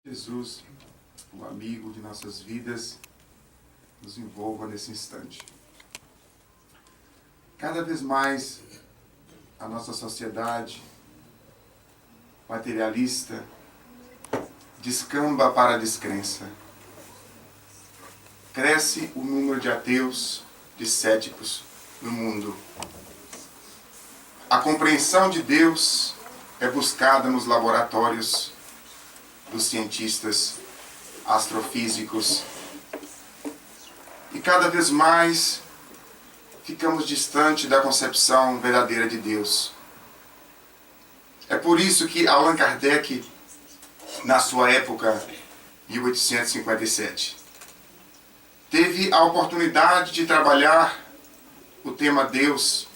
Jesus, o amigo de nossas vidas, nos envolva nesse instante. Cada vez mais a nossa sociedade materialista descamba para a descrença. Cresce o número de ateus, de céticos no mundo. A compreensão de Deus é buscada nos laboratórios dos cientistas astrofísicos. E cada vez mais ficamos distante da concepção verdadeira de Deus. É por isso que Allan Kardec, na sua época, 1857, teve a oportunidade de trabalhar o tema Deus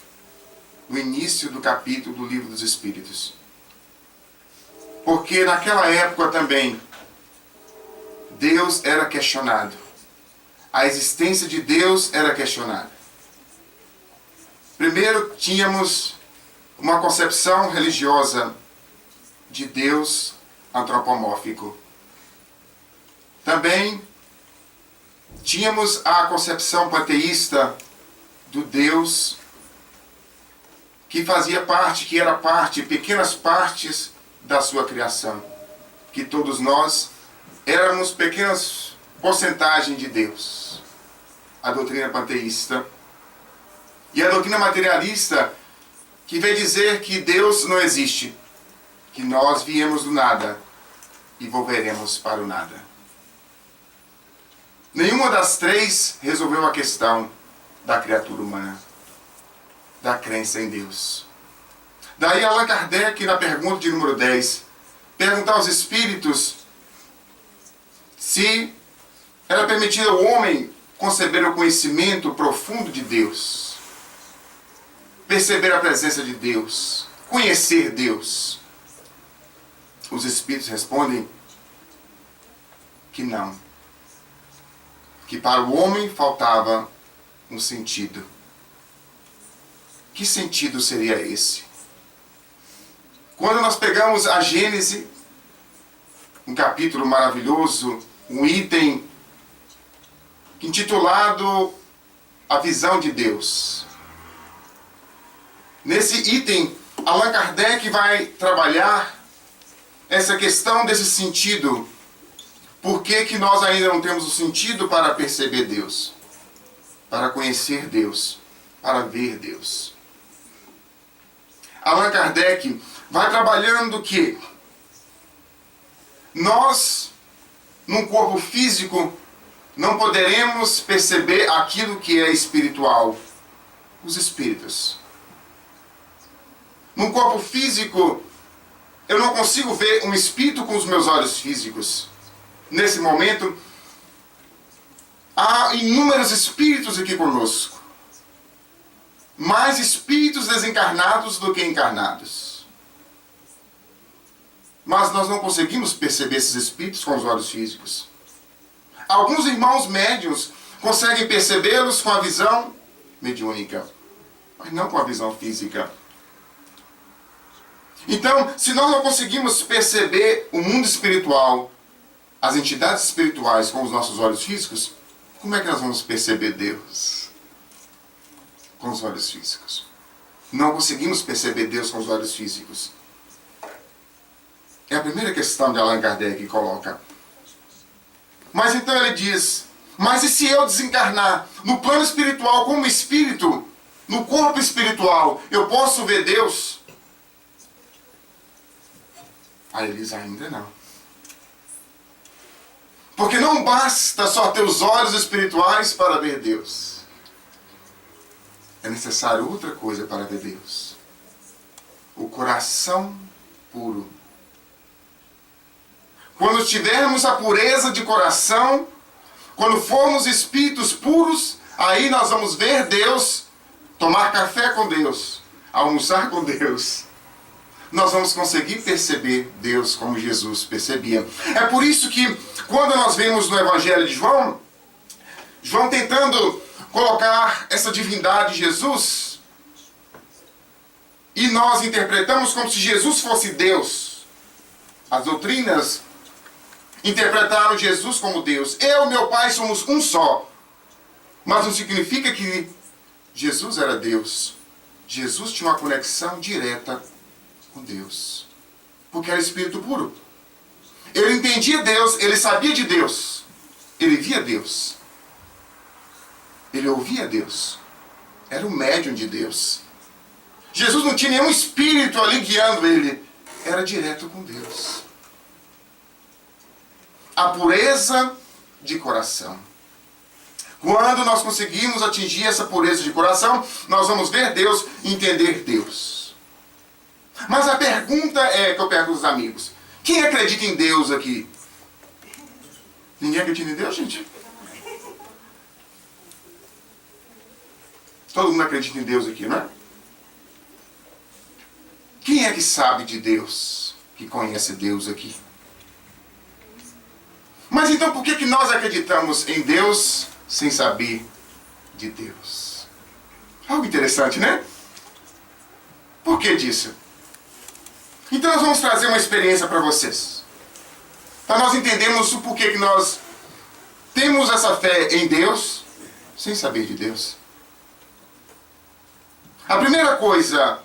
no início do capítulo do Livro dos Espíritos. Porque naquela época também, Deus era questionado. A existência de Deus era questionada. Primeiro, tínhamos uma concepção religiosa de Deus antropomórfico. Também tínhamos a concepção panteísta do Deus que fazia parte, que era parte, pequenas partes da sua criação. Que todos nós éramos pequenas porcentagens de Deus. A doutrina panteísta. E a doutrina materialista, que vem dizer que Deus não existe, que nós viemos do nada e volveremos para o nada. Nenhuma das três resolveu a questão da criatura humana, da crença em Deus. Daí Allan Kardec, na pergunta de número 10, perguntar aos espíritos se era permitido ao homem conceber o conhecimento profundo de Deus, perceber a presença de Deus, conhecer Deus. Os espíritos respondem que não. Que para o homem faltava um sentido. Que sentido seria esse? Quando nós pegamos a Gênese, um capítulo maravilhoso, um item intitulado A Visão de Deus. Nesse item, Allan Kardec vai trabalhar essa questão desse sentido. Por que nós ainda não temos o sentido para perceber Deus? Para conhecer Deus? Para ver Deus? Allan Kardec vai trabalhando que nós, num corpo físico, não poderemos perceber aquilo que é espiritual. Os espíritos. Num corpo físico, eu não consigo ver um espírito com os meus olhos físicos. Nesse momento, há inúmeros espíritos aqui conosco. Mais espíritos desencarnados do que encarnados. Mas nós não conseguimos perceber esses espíritos com os olhos físicos. Alguns irmãos médiuns conseguem percebê-los com a visão mediúnica, mas não com a visão física. Então, se nós não conseguimos perceber o mundo espiritual, as entidades espirituais com os nossos olhos físicos, como é que nós vamos perceber Deus com os olhos físicos? Não conseguimos perceber Deus com os olhos físicos. É a primeira questão de Allan Kardec que coloca. Mas então ele diz, mas e se eu desencarnar no plano espiritual como espírito, no corpo espiritual, eu posso ver Deus? Aí ele diz, ainda não. Porque não basta só ter os olhos espirituais para ver Deus. É necessário outra coisa para ver Deus. O coração puro. Quando tivermos a pureza de coração, quando formos espíritos puros, aí nós vamos ver Deus, tomar café com Deus, almoçar com Deus. Nós vamos conseguir perceber Deus como Jesus percebia. É por isso que, quando nós vemos no Evangelho de João, João tentando colocar essa divindade de Jesus, e nós interpretamos como se Jesus fosse Deus. As doutrinas interpretaram Jesus como Deus. Eu e meu Pai somos um só. Mas não significa que Jesus era Deus. Jesus tinha uma conexão direta com Deus. Porque era Espírito puro. Ele entendia Deus, ele sabia de Deus. Ele via Deus. Ele ouvia Deus. Era o médium de Deus. Jesus não tinha nenhum espírito ali guiando ele. Era direto com Deus. A pureza de coração. Quando nós conseguimos atingir essa pureza de coração, nós vamos ver Deus e entender Deus. Mas a pergunta é, que eu pergunto aos amigos, quem acredita em Deus aqui? Ninguém acredita em Deus, gente? Todo mundo acredita em Deus aqui, não é? Quem é que sabe de Deus? Que conhece Deus aqui? Mas então por que nós acreditamos em Deus sem saber de Deus? Algo interessante, né? Por que disso? Então nós vamos trazer uma experiência para vocês. Para nós entendermos o porquê que nós temos essa fé em Deus sem saber de Deus. A primeira coisa,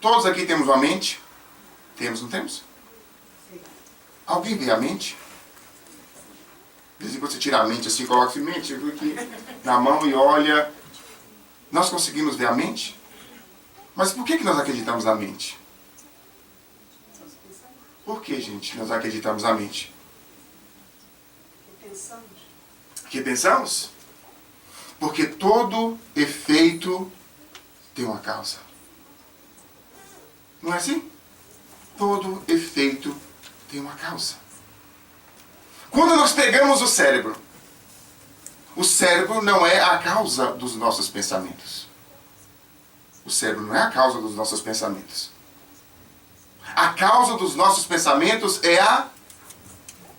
todos aqui temos uma mente? Temos, não temos? Alguém vê a mente? De vez em quando você tira a mente assim, coloca a mente aqui na mão e olha. Nós conseguimos ver a mente? Mas por que nós acreditamos na mente? Por que, gente, nós acreditamos na mente? Porque pensamos? Porque todo efeito tem uma causa. Não é assim? Todo efeito tem uma causa. Quando nós pegamos o cérebro não é a causa dos nossos pensamentos. O cérebro não é a causa dos nossos pensamentos. A causa dos nossos pensamentos é a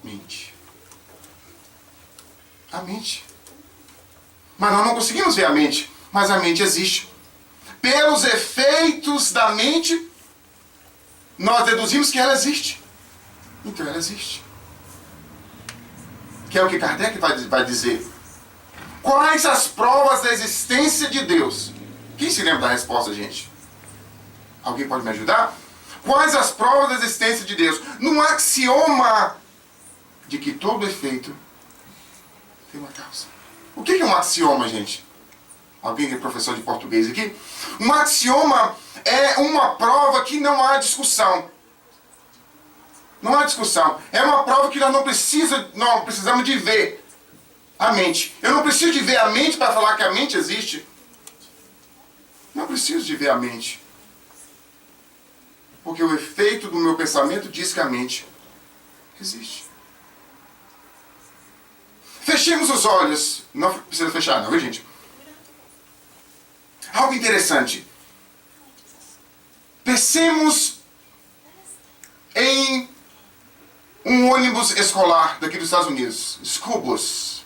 mente. A mente. Mas nós não conseguimos ver a mente. Mas a mente existe. Pelos efeitos da mente, nós deduzimos que ela existe. Então ela existe. Que é o que Kardec vai dizer. Quais as provas da existência de Deus? Quem se lembra da resposta, gente? Alguém pode me ajudar? Quais as provas da existência de Deus? Num axioma de que todo efeito tem uma causa. O que é um axioma, gente? Alguém que é professor de português aqui? Um axioma é uma prova que não há discussão. Não há discussão. É uma prova que nós não precisamos de ver a mente. Eu não preciso de ver a mente para falar que a mente existe. Não preciso de ver a mente. Porque o efeito do meu pensamento diz que a mente existe. Fechemos os olhos. Não precisa fechar não, viu, gente? Algo interessante. Pensemos em um ônibus escolar daqui dos Estados Unidos. School bus.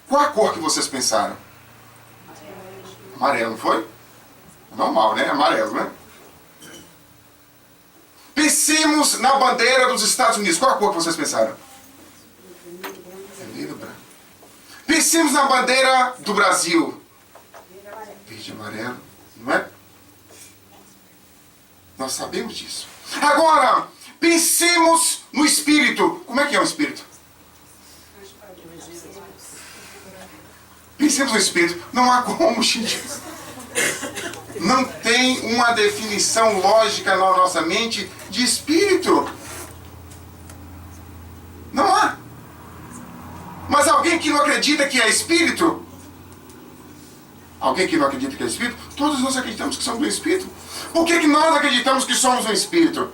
Qual a cor que vocês pensaram? Amarelo, não foi? Normal, né? Amarelo, né? Pensemos na bandeira dos Estados Unidos. Qual a cor que vocês pensaram? Vermelho, branco. Pensemos na bandeira do Brasil. Verde e amarelo, não é? Nós sabemos disso. Agora, pensemos no espírito. Como é que é o espírito? Pensemos no espírito. Não há como, gente. Não tem uma definição lógica na nossa mente de espírito. Não há. Mas alguém que não acredita que é espírito? Alguém que não acredita que é espírito? Todos nós acreditamos que somos um espírito. Por que nós acreditamos que somos um espírito?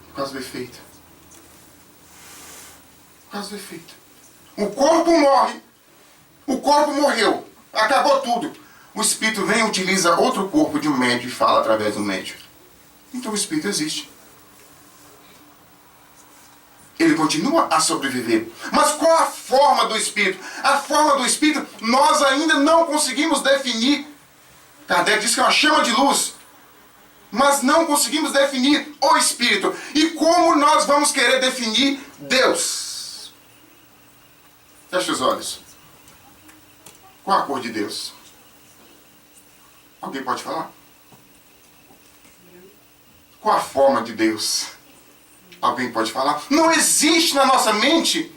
Por causa do efeito. Por causa do efeito. O corpo morre. O corpo morreu. Acabou tudo. O espírito vem e utiliza outro corpo de um médium e fala através do médium. Então o espírito existe. Ele continua a sobreviver. Mas qual a forma do espírito? A forma do espírito nós ainda não conseguimos definir. Kardec diz que é uma chama de luz. mas não conseguimos definir o Espírito. E como nós vamos querer definir Deus? Feche os olhos. Qual a cor de Deus? Alguém pode falar? Qual a forma de Deus? Alguém pode falar? Não existe na nossa mente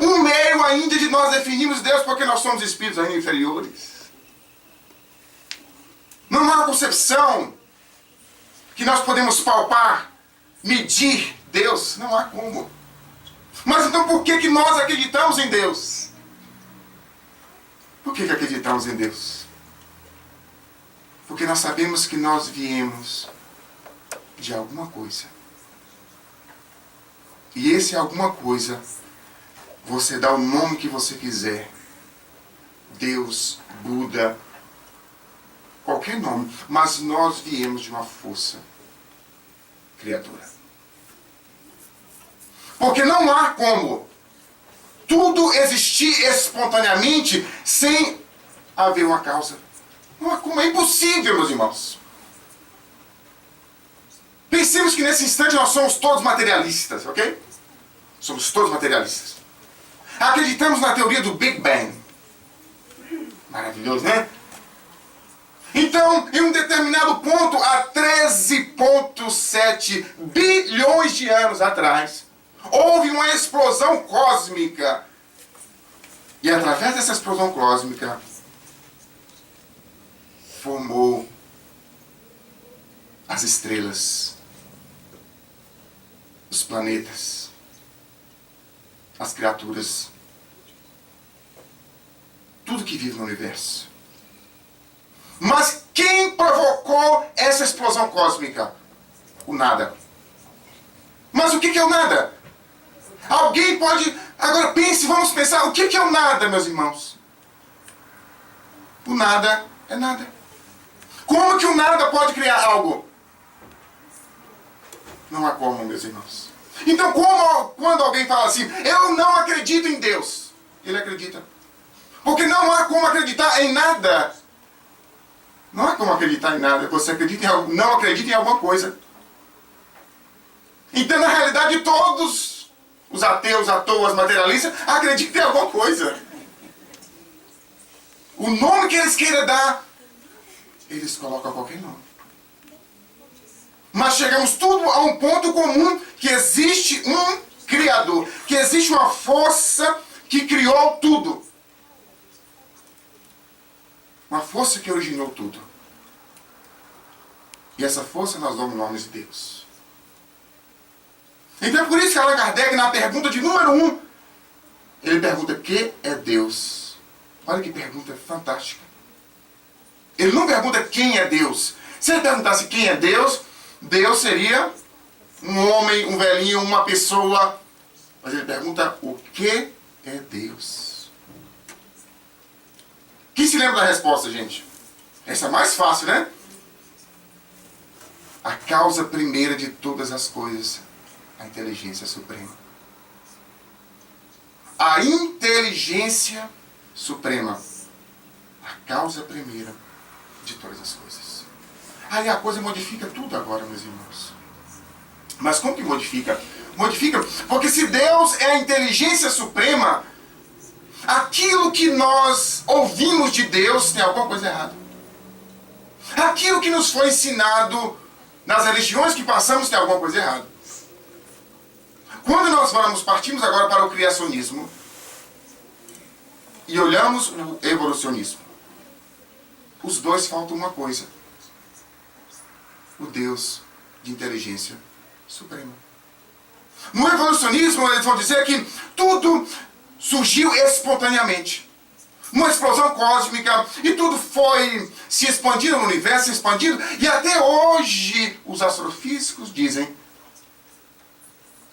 um meio ainda de nós definirmos Deus, porque nós somos espíritos ainda inferiores. Não há uma concepção que nós podemos palpar, medir Deus. Não há como. Mas então por que nós acreditamos em Deus? Por que acreditamos em Deus? Porque nós sabemos que nós viemos de alguma coisa. E esse alguma coisa, você dá o nome que você quiser. Deus, Buda, qualquer nome. Mas nós viemos de uma força criadora. Porque não há como tudo existir espontaneamente sem haver uma causa. Não há como, é impossível, meus irmãos. Pensemos que nesse instante nós somos todos materialistas, ok? Somos todos materialistas. Acreditamos na teoria do Big Bang. Maravilhoso, né? Então, em um determinado ponto, há 13,7 bilhões de anos atrás, houve uma explosão cósmica. E através dessa explosão cósmica, formou as estrelas, os planetas, as criaturas, tudo que vive no universo. Mas quem provocou essa explosão cósmica? O nada. Mas o que é o nada? Alguém pode... Agora pense, vamos pensar, o que é o nada, meus irmãos? O nada é nada. Como que o nada pode criar algo? Não há como, meus irmãos. Então, quando alguém fala assim, eu não acredito em Deus, ele acredita. Porque não há como acreditar em nada. Não há como acreditar em nada. Você acredita em algo, não acredita em alguma coisa. Então, na realidade, todos os ateus, atoas, materialistas, acreditam em alguma coisa. O nome que eles queiram dar, eles colocam qualquer nome. Mas chegamos tudo a um ponto comum, que existe um Criador, que existe uma força que criou tudo. Uma força que originou tudo. E essa força nós damos o nome de Deus. Então é por isso que Allan Kardec, na pergunta de número 1, ele pergunta: o que é Deus? Olha que pergunta fantástica. Ele não pergunta quem é Deus. Se ele perguntasse quem é Deus, Deus seria um homem, um velhinho, uma pessoa. Mas ele pergunta: o que é Deus? Quem se lembra da resposta, gente? Essa é mais fácil, né? A causa primeira de todas as coisas, a inteligência suprema. A inteligência suprema. A causa primeira de todas as coisas. Aí a coisa modifica tudo agora, meus irmãos. Mas como que modifica? Modifica porque se Deus é a inteligência suprema, aquilo que nós ouvimos de Deus tem alguma coisa errada. Aquilo que nos foi ensinado nas religiões que passamos tem alguma coisa errada. Quando nós partimos agora para o criacionismo e olhamos o evolucionismo, os dois faltam uma coisa: o Deus de inteligência suprema. No evolucionismo eles vão dizer que tudo surgiu espontaneamente. Uma explosão cósmica, e tudo foi se expandindo no universo, se expandindo, e até hoje os astrofísicos dizem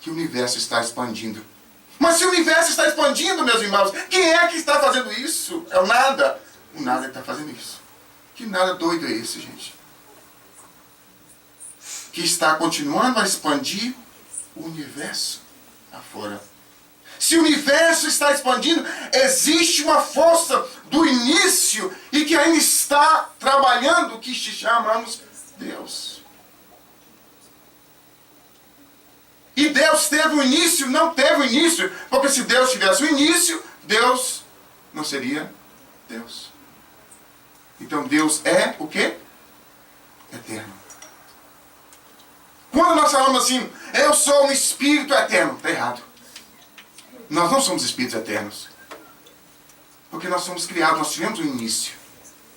que o universo está expandindo. Mas se o universo está expandindo, meus irmãos, quem é que está fazendo isso? É o nada. O nada que está fazendo isso. Que nada doido é esse, gente? Que está continuando a expandir o universo afora. Se o universo está expandindo, existe uma força do início e que ainda está trabalhando, que chamamos Deus. E Deus teve um início? Não teve um início. Porque se Deus tivesse um início, Deus não seria Deus. Então Deus é o quê? Eterno. Quando nós falamos assim, eu sou um espírito eterno, está errado. Nós não somos espíritos eternos. Porque nós somos criados, nós tivemos um início.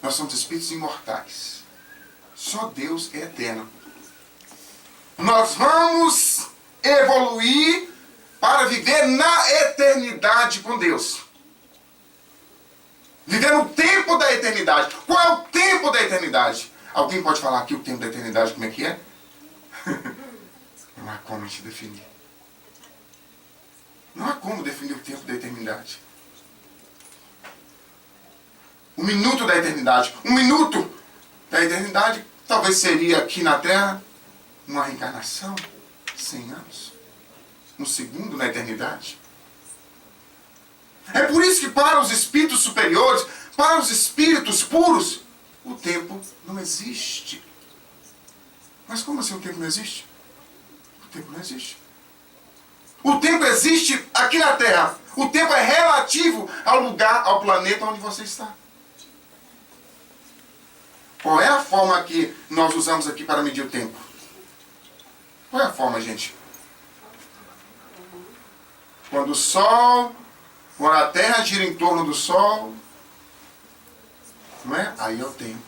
Nós somos espíritos imortais. Só Deus é eterno. Nós vamos evoluir para viver na eternidade com Deus. Viver no tempo da eternidade. Qual é o tempo da eternidade? Alguém pode falar aqui o tempo da eternidade, como é que é? Não há como a gente definir. Não há como definir o tempo da eternidade. O minuto da eternidade. Um minuto da eternidade talvez seria aqui na Terra uma reencarnação, 100 anos. Um segundo na eternidade. É por isso que para os espíritos superiores, para os espíritos puros, o tempo não existe. Mas como assim o tempo não existe? O tempo não existe. O tempo existe aqui na Terra. O tempo é relativo ao lugar, ao planeta onde você está. Qual é a forma que nós usamos aqui para medir o tempo? Qual é a forma, gente? Quando o Sol, quando a Terra gira em torno do Sol, não é? Aí é o tempo.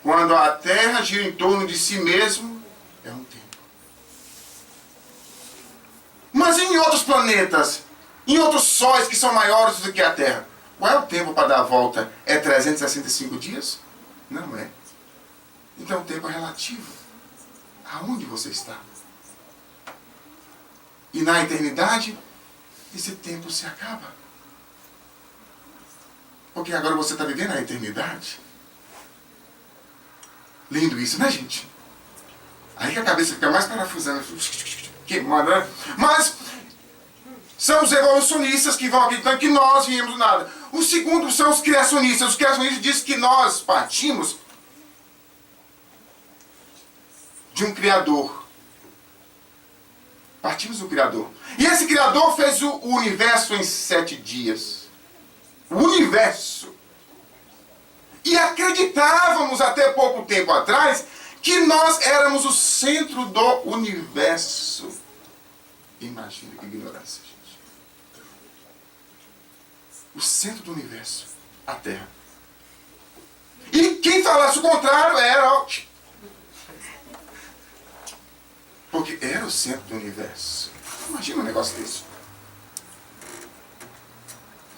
Quando a Terra gira em torno de si mesmo, é um tempo. Mas em outros planetas, em outros sóis que são maiores do que a Terra, qual é o tempo para dar a volta? É 365 dias? Não é. Então o tempo é relativo. Aonde você está? E na eternidade, esse tempo se acaba. Porque agora você está vivendo a eternidade. Lindo isso, né, gente? Aí que a cabeça fica mais parafusando, queimando, né? Mas são os evolucionistas que vão acreditando que nós viemos do nada. O segundo são os criacionistas. Os criacionistas dizem que nós partimos de um Criador. Partimos do Criador. E esse Criador fez o universo em 7 dias. O universo. E acreditávamos até pouco tempo atrás que nós éramos o centro do universo. Imagina que ignorância, gente. O centro do universo. A Terra. E quem falasse o contrário era... Porque era o centro do universo. Imagina um negócio desse.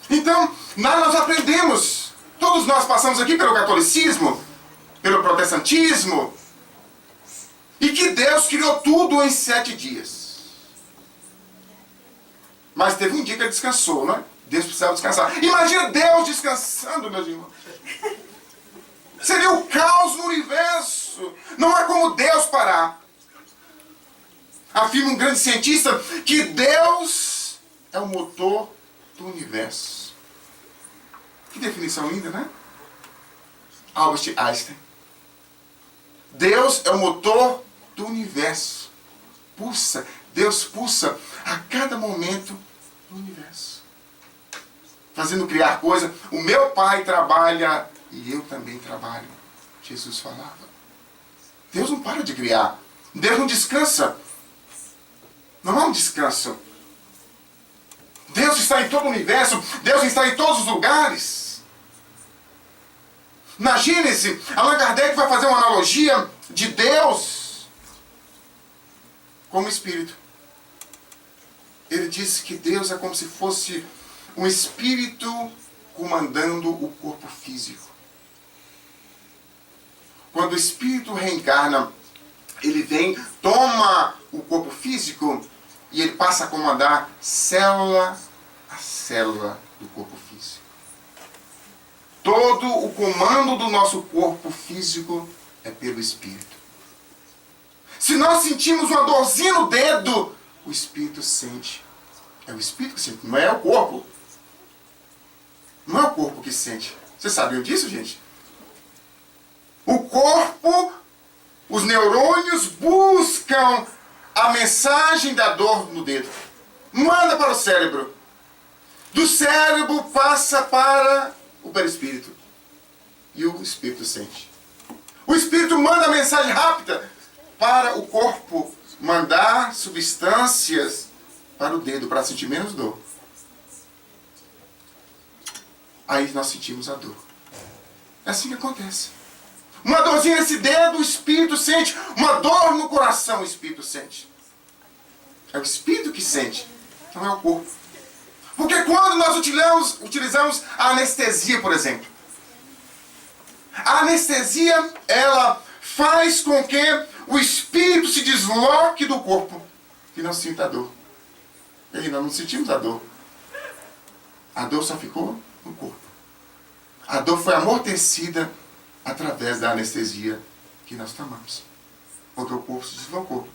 Então, nós aprendemos. Todos nós passamos aqui pelo catolicismo, pelo protestantismo. E que Deus criou tudo em 7 dias. Mas teve um dia que ele descansou, né? Deus precisava descansar. Imagina Deus descansando, meus irmãos. Seria o caos no universo. Não há como Deus parar. Afirma um grande cientista que Deus é o motor do universo. Que definição linda, né? Albert Einstein. Deus é o motor do universo. Pulsa. Deus pulsa a cada momento do universo. Fazendo criar coisa. O meu Pai trabalha e eu também trabalho. Jesus falava. Deus não para de criar. Deus não descansa. Não há um descanso. Deus está em todo o universo. Deus está em todos os lugares. Na Gênesis, Allan Kardec vai fazer uma analogia de Deus como espírito. Ele disse que Deus é como se fosse um espírito comandando o corpo físico. Quando o espírito reencarna, ele vem, toma o corpo físico e ele passa a comandar célula a célula do corpo físico. Todo o comando do nosso corpo físico é pelo espírito. Se nós sentimos uma dorzinha no dedo, o espírito sente. É o espírito que sente, não é o corpo. Não é o corpo que sente. Vocês sabiam disso, gente? O corpo, os neurônios buscam a mensagem da dor no dedo. Manda para o cérebro. Do cérebro passa para o perispírito. E o espírito sente. O espírito manda a mensagem rápida para o corpo mandar substâncias para o dedo, para sentir menos dor. Aí nós sentimos a dor. É assim que acontece. Uma dorzinha nesse dedo, o espírito sente. Uma dor no coração, o espírito sente. É o espírito que sente, não é o corpo. Porque quando nós utilizamos a anestesia, por exemplo, a anestesia, ela faz com que o espírito se desloque do corpo e não sinta a dor. E aí nós não sentimos a dor. A dor só ficou no corpo. A dor foi amortecida através da anestesia que nós tomamos. Porque o corpo se deslocou.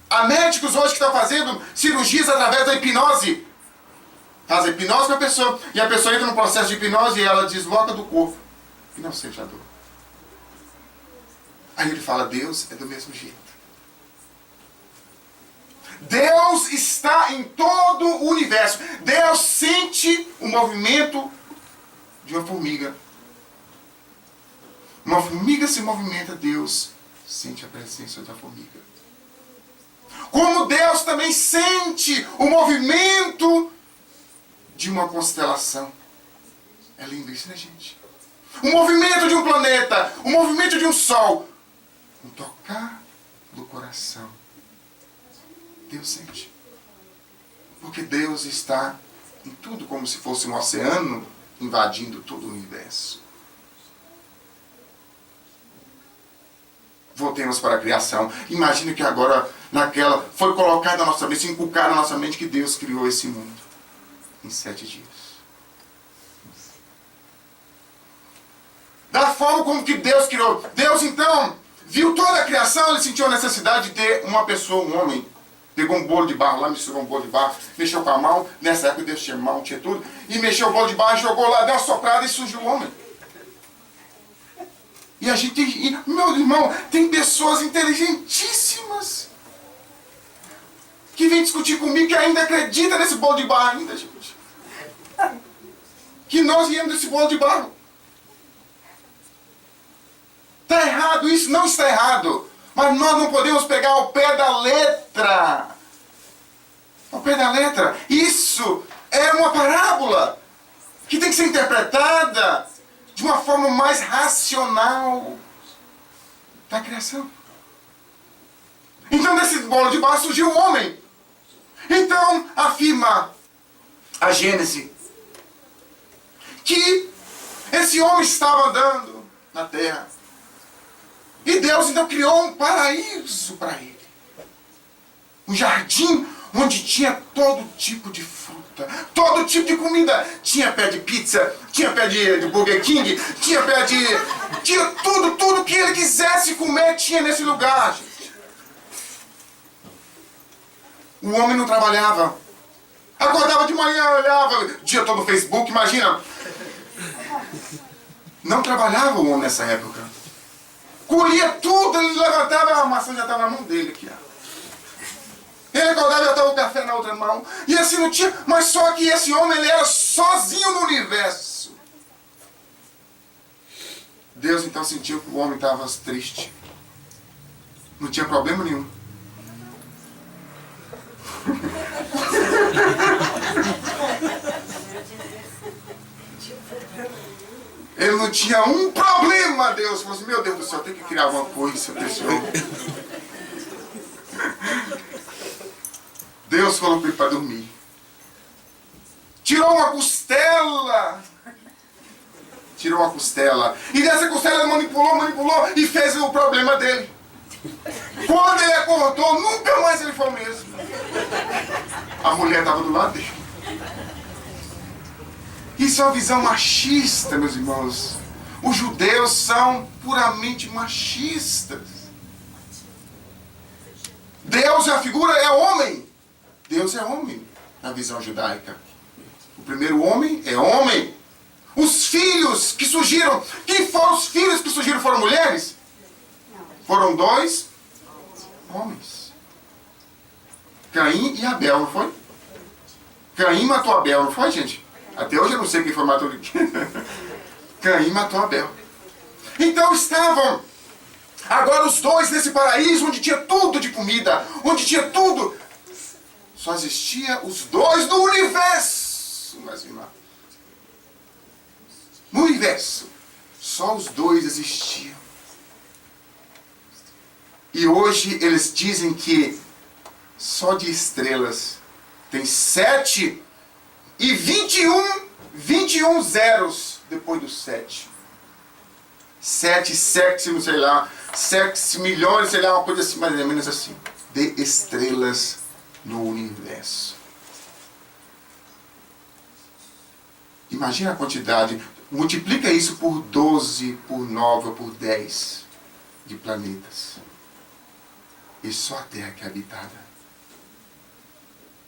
Há médicos hoje que estão fazendo cirurgias através da hipnose. Faz a hipnose com a pessoa. E a pessoa entra no processo de hipnose e ela desloca do corpo. E não sente a dor. Aí ele fala, Deus é do mesmo jeito. Deus está em todo o universo. Deus sente o movimento de uma formiga. Uma formiga se movimenta, Deus sente a presença da formiga. Como Deus também sente o movimento de uma constelação. É lindo isso, né, gente? O movimento de um planeta, o movimento de um sol. O tocar do coração. Deus sente. Porque Deus está em tudo, como se fosse um oceano invadindo todo o universo. Voltemos para a criação. Imagine que agora, foi colocado na nossa mente, inculcado na nossa mente que Deus criou esse mundo em 7 dias. Da forma como que Deus criou. Deus, então, viu toda a criação, ele sentiu a necessidade de ter uma pessoa, um homem. Pegou um bolo de barro lá, misturou um bolo de barro, mexeu com a mão. Nessa época Deus tinha mão, tinha tudo. E mexeu o bolo de barro, jogou lá, deu uma soprada e surgiu o homem. E a gente, meu irmão, tem pessoas inteligentíssimas que vêm discutir comigo que ainda acredita nesse bolo de barro ainda, gente. Que nós viemos desse bolo de barro. Está errado isso? Não está errado. Mas nós não podemos pegar ao pé da letra. Ao pé da letra. Isso é uma parábola que tem que ser interpretada de uma forma mais racional da criação. Então desse bolo de barro surgiu o homem. Então afirma a Gênesis que esse homem estava andando na terra. E Deus então criou um paraíso para ele. Um jardim onde tinha todo tipo de fruta, todo tipo de comida. Tinha pé de pizza, tinha pé de Burger King, tinha tudo que ele quisesse comer tinha nesse lugar, gente. O homem não trabalhava. Acordava de manhã, olhava, o dia todo no Facebook, imagina. Não trabalhava o homem nessa época. Colhia tudo, ele levantava, a maçã já estava na mão dele aqui, ó. Ele acordava e já estava o café na outra mão. E assim não tinha, mas só que esse homem, ele era sozinho no universo. Deus então sentiu que o homem estava triste. Não tinha problema nenhum. Ele não tinha um problema, Deus. Falou assim, meu Deus do céu, tem que criar alguma coisa, essa pessoa. Deus falou para ele para dormir. Tirou uma costela. Tirou uma costela. E dessa costela ele manipulou e fez o problema dele. Quando ele acordou, nunca mais ele foi o mesmo. A mulher estava do lado dele. Isso é uma visão machista, meus irmãos. Os judeus são puramente machistas. Deus é a figura, é homem. Deus é homem, na visão judaica. O primeiro homem é homem. Os filhos que surgiram, quem foram os filhos que surgiram? Foram mulheres? Foram 2 homens. Caim e Abel, não foi? Caim matou Abel, não foi, gente? Até hoje eu não sei quem foi matou. Caim matou Abel. Então estavam agora os dois nesse paraíso onde tinha tudo de comida, onde tinha tudo. Só existia os dois no universo, meus irmãos. No universo, só os dois existiam. E hoje eles dizem que só de estrelas tem 7 e 21 zeros depois do 7. 7 séximo, sei lá, milhões, sei lá, uma coisa assim, mais ou menos assim, de estrelas no universo. Imagina a quantidade, multiplica isso por 12, por 9 ou por 10 de planetas. E só a Terra que é habitada.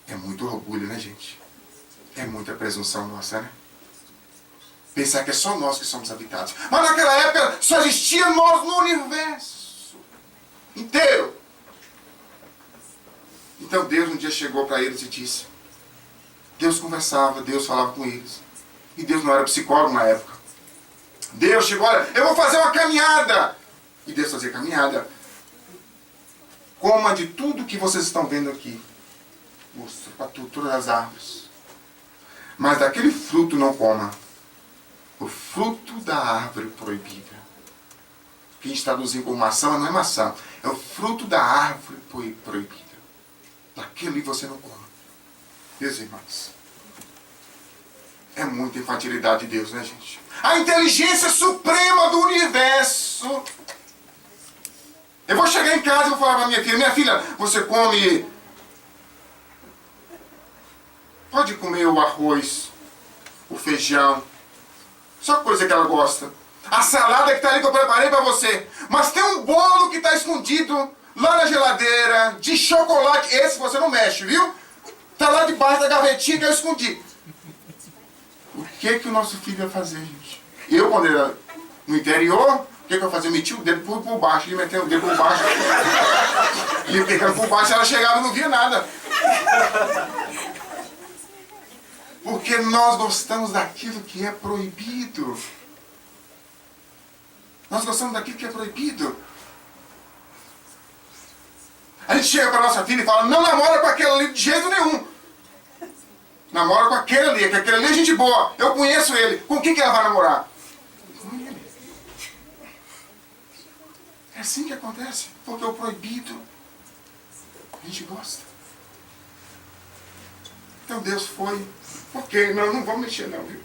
É muito orgulho, né, gente? É muita presunção nossa, né? Pensar que é só nós que somos habitados. Mas naquela época só existia nós no universo inteiro. Então Deus um dia chegou para eles e disse. Deus conversava, Deus falava com eles. E Deus não era psicólogo na época. Deus chegou, olha, eu vou fazer uma caminhada. E Deus fazia caminhada. Coma de tudo que vocês estão vendo aqui. Mostra para todas as árvores. Mas daquele fruto não coma. O fruto da árvore proibida. Que a gente traduzir como maçã, mas não é maçã. É o fruto da árvore proibida. Daquele você não come. Meus irmãos. É muita infantilidade de Deus, né, gente? A inteligência suprema do universo. Eu vou chegar em casa e vou falar para minha filha, você come... Pode comer o arroz, o feijão, só coisa que ela gosta. A salada que está ali que eu preparei para você. Mas tem um bolo que está escondido lá na geladeira, de chocolate. Esse você não mexe, viu? Está lá debaixo da gavetinha que eu escondi. O que o nosso filho ia fazer, gente? Eu, quando era no interior, o que eu fazia? Eu metia o dedo por baixo, ele metia o dedo por baixo. Ele pegando por baixo, ela chegava e não via nada. Porque nós gostamos daquilo que é proibido. Nós gostamos daquilo que é proibido. A gente chega para a nossa filha e fala, não namora com aquele ali de jeito nenhum. Namora com aquele ali, que aquele ali é gente boa. Eu conheço ele. Com quem que ela vai namorar? Com ele. É assim que acontece. Porque o proibido, a gente gosta. Então Deus foi... Ok, não vamos mexer não, viu?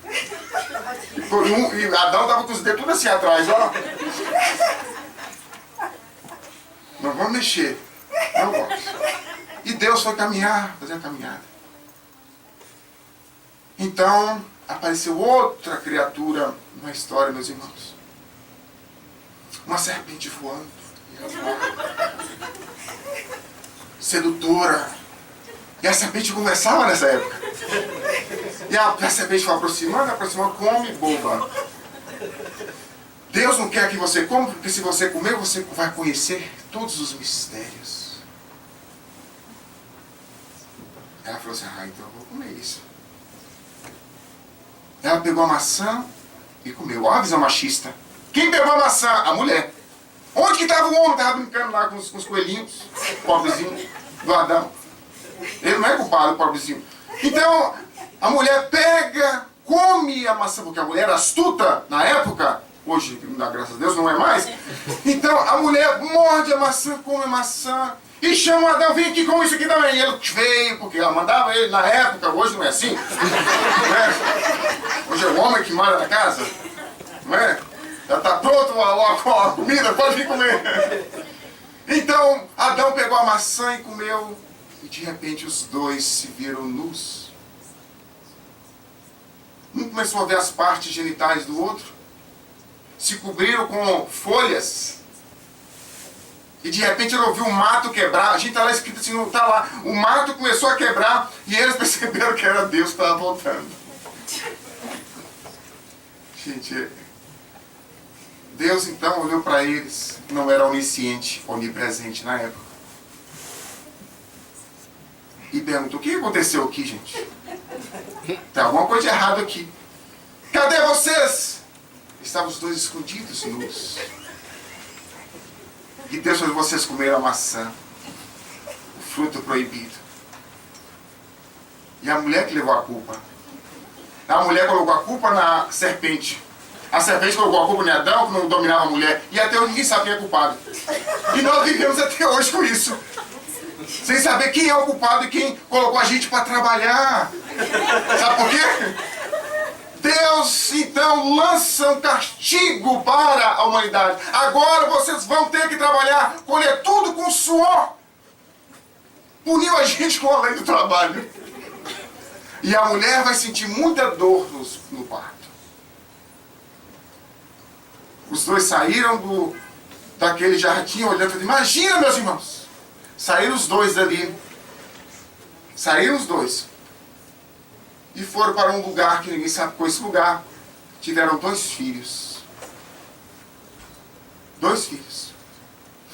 E Adão estava com os dedos tudo assim atrás, ó. Não vamos mexer. Não vamos. E Deus foi caminhar, fazer a caminhada. Então, apareceu outra criatura na história, meus irmãos. Uma serpente voando. Sedutora. E a serpente conversava nessa época. E a serpente foi aproximando, come, boba. Deus não quer que você coma, porque se você comer, você vai conhecer todos os mistérios. Ela falou assim, então eu vou comer isso. Ela pegou a maçã e comeu. Olha a visão machista. Quem pegou a maçã? A mulher. Onde que estava o homem? Estava brincando lá com os coelhinhos, pobrezinho, do Adão. Ele não é culpado, pobrezinho. Então, a mulher pega, come a maçã, porque a mulher era astuta na época. Hoje, graças a Deus, não é mais. Então, a mulher morde a maçã, come a maçã. E chama o Adão, vem aqui, come isso aqui também. E ele veio, porque ela mandava ele na época, hoje não é assim. Não é? Hoje é o homem que manda na casa. Não é? Já está pronto a comida, pode vir comer. Então, Adão pegou a maçã e comeu. E de repente os dois se viram nus. Um começou a ver as partes genitais do outro. Se cobriram com folhas. E de repente ele ouviu o mato quebrar. A gente está lá escrito assim, não está lá. O mato começou a quebrar e eles perceberam que era Deus que estava voltando. Gente, Deus então olhou para eles. Não era onisciente, onipresente na época. e perguntou: o que aconteceu aqui, gente? Tem alguma coisa de errado aqui. Cadê vocês? Estavam os dois escondidos, nus. E Deus fez vocês comer a maçã, o fruto proibido. E a mulher que levou a culpa. A mulher colocou a culpa na serpente. A serpente colocou a culpa em Adão, que não dominava a mulher. E até hoje ninguém sabe quem é culpado. E nós vivemos até hoje com isso. Sem saber quem é o culpado e quem colocou a gente para trabalhar. Sabe por quê? Deus, então, lança um castigo para a humanidade. Agora vocês vão ter que trabalhar, colher tudo com suor. Puniu a gente com a lei do trabalho. E a mulher vai sentir muita dor no parto. Os dois saíram daquele jardim olhando. Imagina, meus irmãos. Saíram os dois dali. Saíram os dois. E foram para um lugar que ninguém sabe qual é esse lugar. Tiveram 2 filhos. 2 filhos.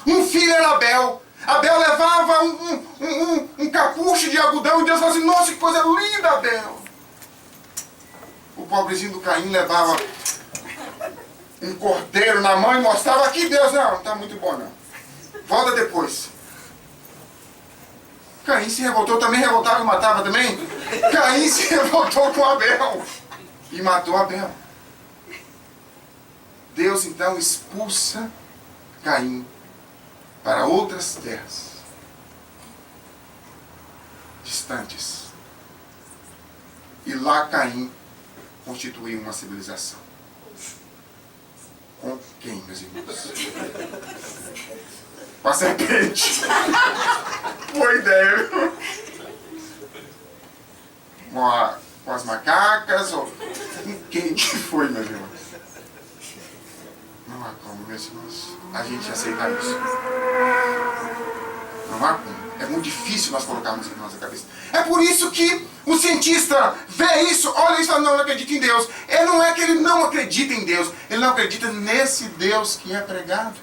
Um filho era Abel. Abel levava um capucho de algodão e Deus falou assim: nossa, que coisa linda, Abel. O pobrezinho do Caim levava um cordeiro na mão e mostrava: aqui, Deus, não está muito bom não. Volta depois. Caim se revoltou, também revoltava e matava também. Caim se revoltou com Abel e matou Abel. Deus então expulsa Caim para outras terras distantes. E lá Caim constituiu uma civilização. Com quem, meus irmãos? Com a serpente. Boa ideia. Com as macacas, ou com quem que foi, meus irmãos? Não há como, meus irmãos, a gente aceitar isso. Não há como. É muito difícil nós colocarmos em nossa cabeça. É por isso que o cientista vê isso, olha isso e fala: não acredita em Deus. Não é que ele não acredita em Deus, ele não acredita nesse Deus que é pregado.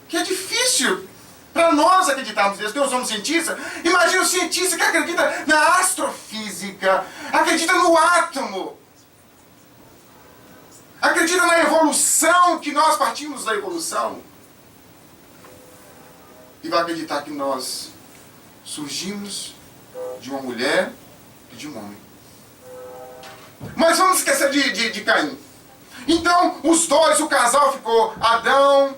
Que é difícil para nós acreditarmos em Deus, que nós somos cientistas. Imagina o cientista que acredita na astrofísica, acredita no átomo, acredita na evolução, que nós partimos da evolução. E vai acreditar que nós surgimos de uma mulher e de um homem. Mas vamos esquecer de Caim. Então, os dois, o casal ficou Adão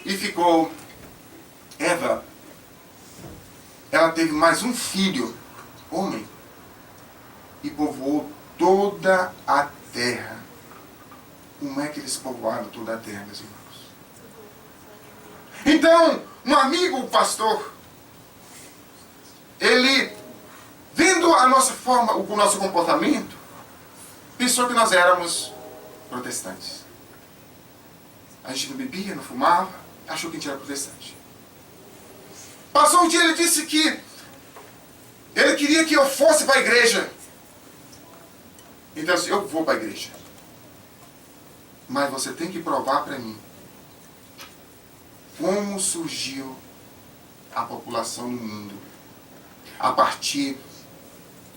e ficou Eva. Ela teve mais um filho, homem, e povoou toda a terra. Como é que eles povoaram toda a terra, meus irmãos? Então, um amigo, o pastor, ele, vendo a nossa forma, o nosso comportamento, pensou que nós éramos protestantes. A gente não bebia, não fumava, achou que a gente era protestante. Passou um dia, ele disse que ele queria que eu fosse para a igreja. Então, assim, eu vou para a igreja. Mas você tem que provar para mim como surgiu a população no mundo a partir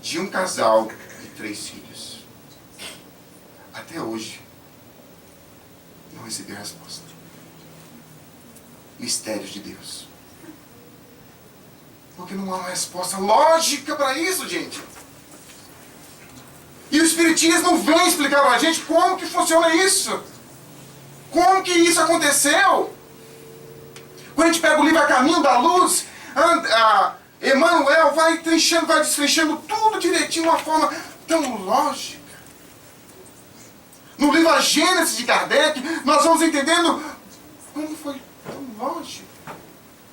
de um casal e 3 filhos. Até hoje, não recebi a resposta. Mistérios de Deus. Porque não há uma resposta lógica para isso, gente. E o Espiritismo vem explicar para a gente como que funciona isso. Como que isso aconteceu. Quando a gente pega o livro A Caminho da Luz, Emmanuel vai desfechando tudo direitinho de uma forma tão lógica. No livro A Gênese de Kardec, nós vamos entendendo como foi tão lógico.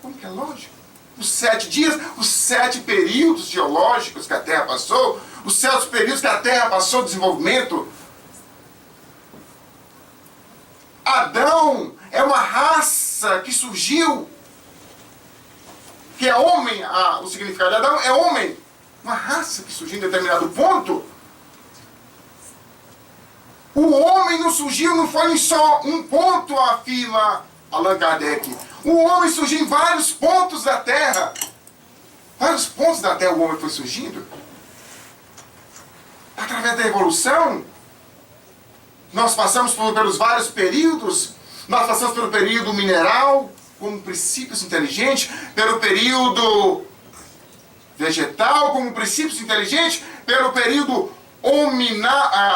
Como que é lógico? Os 7 dias, os 7 períodos geológicos que a Terra passou, os 7 períodos que a Terra passou de desenvolvimento. Adão é uma raça que surgiu, que é homem, o significado de Adão é homem. Uma raça que surgiu em determinado ponto. O homem não surgiu, não foi em só um ponto, afirma Allan Kardec. O homem surgiu em vários pontos da Terra. da terra o homem foi surgindo? Através da evolução, nós passamos pelos vários períodos. Nós passamos pelo período mineral, como princípios inteligentes, pelo período vegetal, como princípios inteligentes, pelo período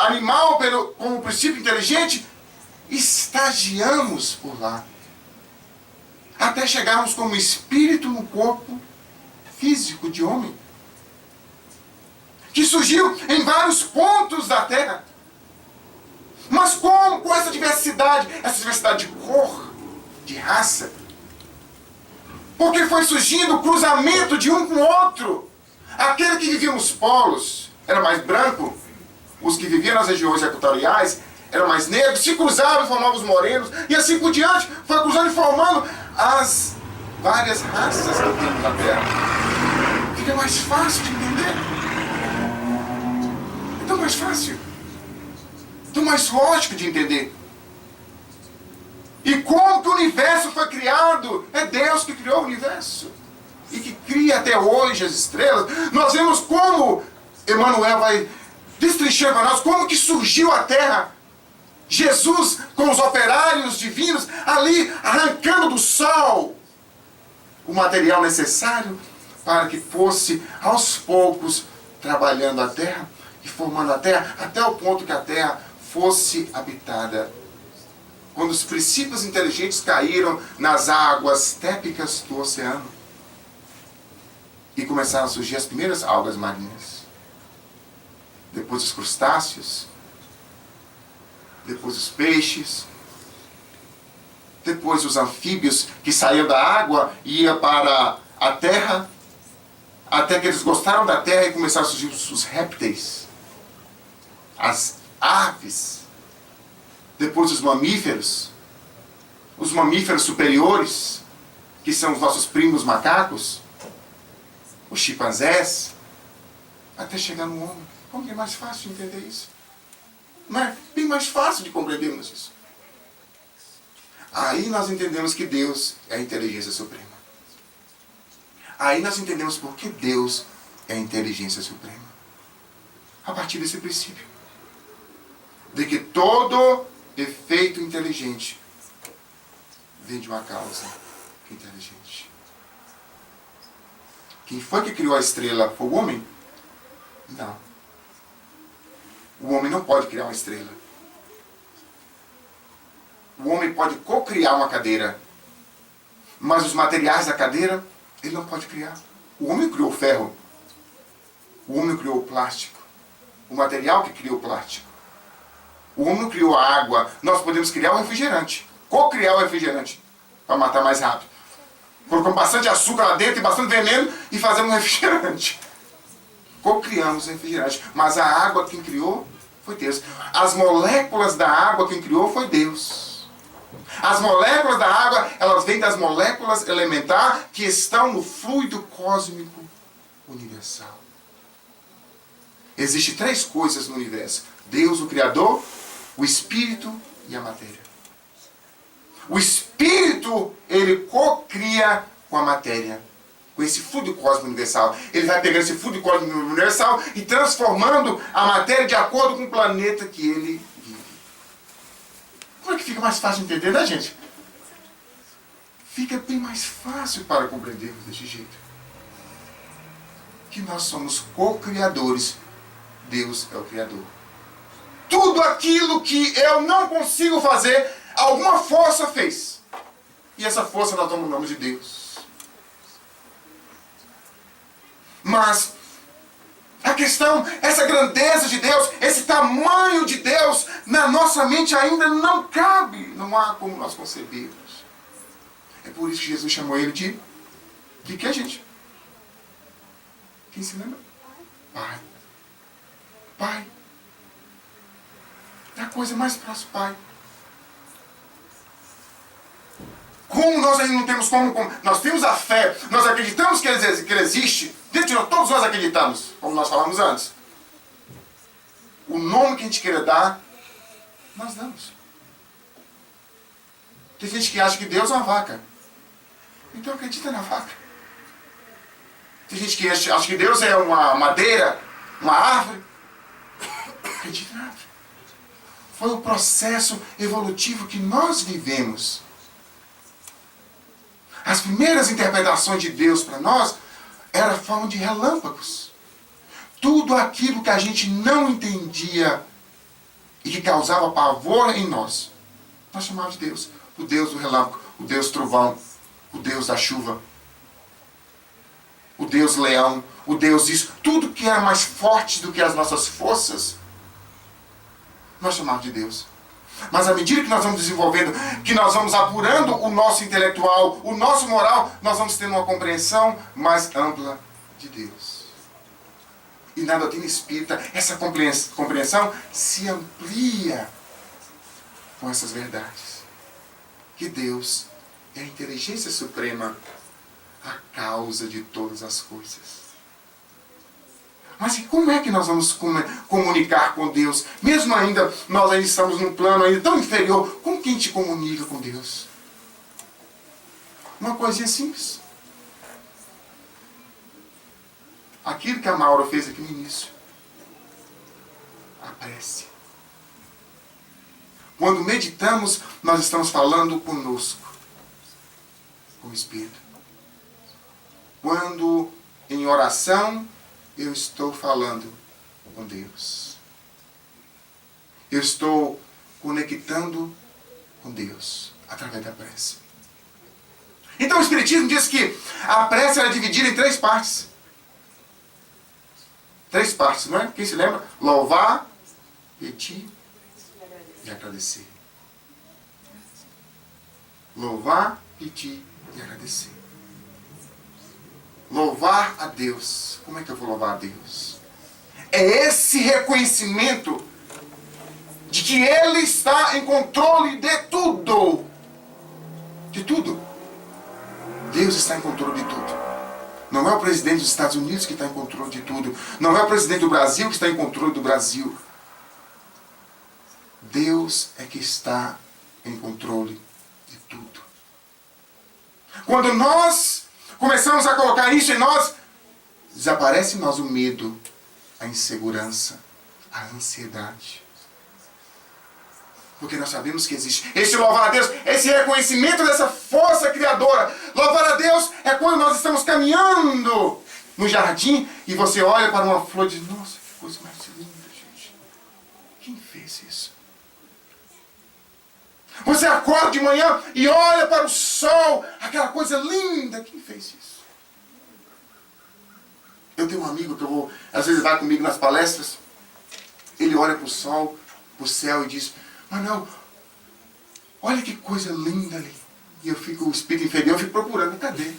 animal, como princípio inteligente. Estagiamos por lá, até chegarmos como espírito no corpo físico de homem, que surgiu em vários pontos da terra. Mas como com essa diversidade de cor, de raça? Porque foi surgindo o cruzamento de um com o outro. Aquele que vivia nos polos era mais branco, os que viviam nas regiões equatoriais eram mais negros, se cruzavam e formavam os morenos, e assim por diante, foi cruzando e formando as várias raças que temos na Terra. Fica mais fácil de entender. É tão mais fácil, tão mais lógico de entender. E como que o universo foi criado? É Deus que criou o universo. E que cria até hoje as estrelas. Nós vemos como Emmanuel vai destrinchando para nós como que surgiu a Terra. Jesus com os operários divinos ali arrancando do sol o material necessário para que fosse aos poucos trabalhando a Terra e formando a Terra até o ponto que a Terra fosse habitada. Quando os princípios inteligentes caíram nas águas tépicas do oceano e começaram a surgir as primeiras algas marinhas, depois os crustáceos, depois os peixes, depois os anfíbios que saíam da água e iam para a terra, até que eles gostaram da terra e começaram a surgir os répteis, as aves, depois os mamíferos superiores, que são os nossos primos macacos, os chimpanzés, até chegar no homem. Como que é mais fácil de entender isso? Não é bem mais fácil de compreendermos isso. Aí nós entendemos que Deus é a inteligência suprema. Aí nós entendemos por que Deus é a inteligência suprema. A partir desse princípio. De que todo efeito inteligente vem de uma causa inteligente. Quem foi que criou a estrela? Foi o homem? Não. O homem não pode criar uma estrela. O homem pode co-criar uma cadeira. Mas os materiais da cadeira, ele não pode criar. O homem criou o ferro. O homem criou o plástico. O material que criou o plástico. O homem não criou a água. Nós podemos criar o refrigerante. Co-criar o refrigerante. Para matar mais rápido. Colocamos bastante açúcar lá dentro e bastante veneno e fazemos um refrigerante. Co-criamos o refrigerante. Mas a água quem criou foi Deus. As moléculas da água quem criou foi Deus. As moléculas da água, elas vêm das moléculas elementares que estão no fluido cósmico universal. Existem três coisas no universo. Deus, o Criador, o Espírito e a matéria. O Espírito, ele co-cria com a matéria. Com esse fluido cósmico universal. Ele vai pegando esse fluido cósmico universal e transformando a matéria de acordo com o planeta que ele vive. Como é que fica mais fácil de entender, né, gente? Fica bem mais fácil para compreendermos desse jeito. Que nós somos co-criadores. Deus é o Criador. Tudo aquilo que eu não consigo fazer, alguma força fez. E essa força nós damos o nome de Deus. Mas a questão, essa grandeza de Deus, esse tamanho de Deus, na nossa mente ainda não cabe. Não há como nós concebermos. É por isso que Jesus chamou ele de que, gente? Quem se lembra? Pai. Pai. É a coisa mais próxima, Pai. Como nós ainda não temos como... Nós temos a fé, nós acreditamos que ele existe. Dentro de nós, todos nós acreditamos, como nós falamos antes. O nome que a gente queira dar, nós damos. Tem gente que acha que Deus é uma vaca. Então acredita na vaca. Tem gente que acha que Deus é uma madeira, uma árvore. Não acredita em árvore. Foi o processo evolutivo que nós vivemos. As primeiras interpretações de Deus para nós era a forma de relâmpagos. Tudo aquilo que a gente não entendia e que causava pavor em nós, nós chamávamos de Deus. O Deus do relâmpago, o Deus trovão, o Deus da chuva, o Deus leão, o Deus isso. Tudo que era mais forte do que as nossas forças, nós chamávamos de Deus. Mas à medida que nós vamos desenvolvendo, que nós vamos apurando o nosso intelectual, o nosso moral, nós vamos tendo uma compreensão mais ampla de Deus. E na doutrina espírita, essa compreensão se amplia com essas verdades. Que Deus é a inteligência suprema, a causa de todas as coisas. Mas e como é que nós vamos comunicar com Deus? Mesmo ainda, nós ainda estamos num plano ainda tão inferior, como que a gente comunica com Deus? Uma coisinha simples. Aquilo que a Maura fez aqui no início. A prece. Quando meditamos, nós estamos falando conosco, com o Espírito. Quando em oração, eu estou falando com Deus. Eu estou conectando com Deus através da prece. Então o Espiritismo diz que a prece era dividida em 3 partes. 3 partes, não é? Quem se lembra? Louvar, pedir e agradecer. Louvar, pedir e agradecer. Louvar a Deus. Como é que eu vou louvar a Deus? É esse reconhecimento de que Ele está em controle de tudo. De tudo. Deus está em controle de tudo. Não é o presidente dos Estados Unidos que está em controle de tudo. Não é o presidente do Brasil que está em controle do Brasil. Deus é que está em controle de tudo. Quando nós começamos a colocar isso em nós, desaparece em nós o medo, a insegurança, a ansiedade. Porque nós sabemos que existe esse louvar a Deus, esse reconhecimento dessa força criadora. Louvar a Deus é quando nós estamos caminhando no jardim e você olha para uma flor e diz, nossa, que coisa mais linda, gente. Quem fez isso? Você acorda de manhã e olha para o sol, aquela coisa linda. Quem fez isso? Eu tenho um amigo que às vezes vai comigo nas palestras. Ele olha para o sol, para o céu e diz, Manuel, olha que coisa linda ali. E eu fico, o espírito inferior, eu fico procurando, cadê?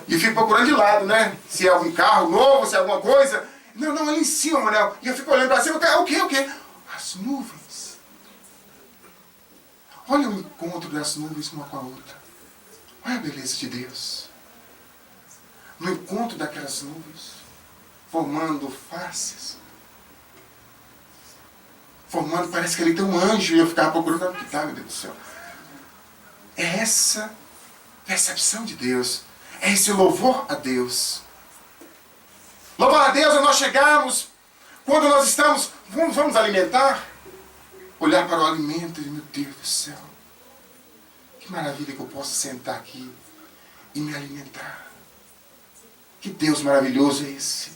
E fico procurando de lado, né? Se é algum carro novo, se é alguma coisa. Não, ali em cima, Manuel. E eu fico olhando para cima, o quê? As nuvens. Olha o encontro das nuvens uma com a outra. Olha a beleza de Deus. No encontro daquelas nuvens, formando faces. Formando, parece que ali tem um anjo e eu ficava procurando onde está, meu Deus do céu. É essa percepção de Deus. É esse louvor a Deus. Louvar a Deus é nós chegarmos, quando nós estamos, vamos alimentar, olhar para o alimento e, meu Deus do céu, que maravilha que eu posso sentar aqui e me alimentar. Que Deus maravilhoso é esse.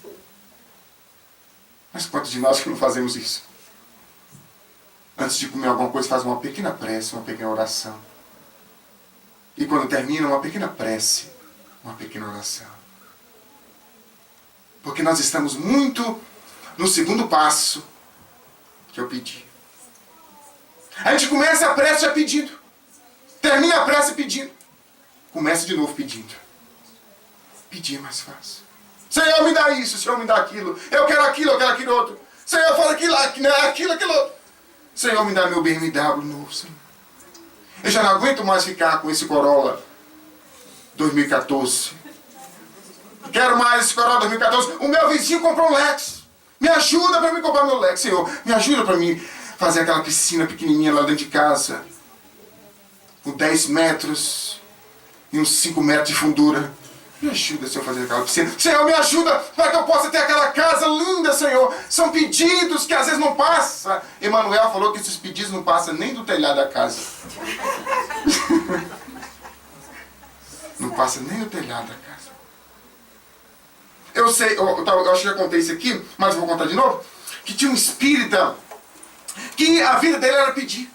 Mas quantos de nós que não fazemos isso? Antes de comer alguma coisa, faz uma pequena prece, uma pequena oração. E quando termina, uma pequena prece, uma pequena oração. Porque nós estamos muito no segundo passo, que é o pedir. A gente começa a prece já pedindo. Termina a prece pedindo. Começa de novo pedindo. Pedir é mais fácil. Senhor, me dá isso, Senhor, me dá aquilo. Eu quero aquilo outro. Senhor, fala aquilo outro. Senhor, me dá meu BMW novo, Senhor. Eu já não aguento mais ficar com esse Corolla 2014. Quero mais esse Corolla 2014. O meu vizinho comprou um Lex. Me ajuda para mim comprar meu Lex, Senhor. Me ajuda para mim fazer aquela piscina pequenininha lá dentro de casa. Com 10 metros e uns 5 metros de fundura. Me ajuda, Senhor, a fazer aquela piscina. Senhor, me ajuda para que eu possa ter aquela casa linda, Senhor. São pedidos que às vezes não passam. Emanuel falou que esses pedidos não passam nem do telhado da casa. Não passa nem do telhado da casa. Eu sei, eu acho que já contei isso aqui, mas vou contar de novo. Que tinha um espírita que a vida dele era pedir.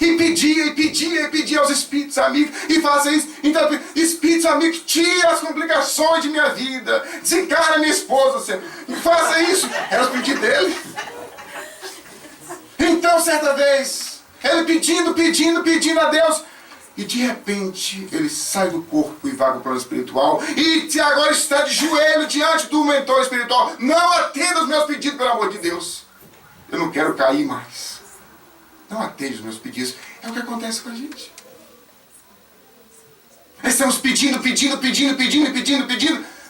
E pedia aos espíritos amigos, e faça isso. Então, espíritos amigos, tira as complicações de minha vida, desencarna minha esposa, Senhor, e faça isso. Era o pedido dele. Então, certa vez, ele pedindo a Deus, e de repente, ele sai do corpo e vai para o plano espiritual, e agora está de joelho diante do mentor espiritual. Não atenda os meus pedidos, pelo amor de Deus. Eu não quero cair mais. Não atende os meus pedidos. É o que acontece com a gente. Estamos pedindo,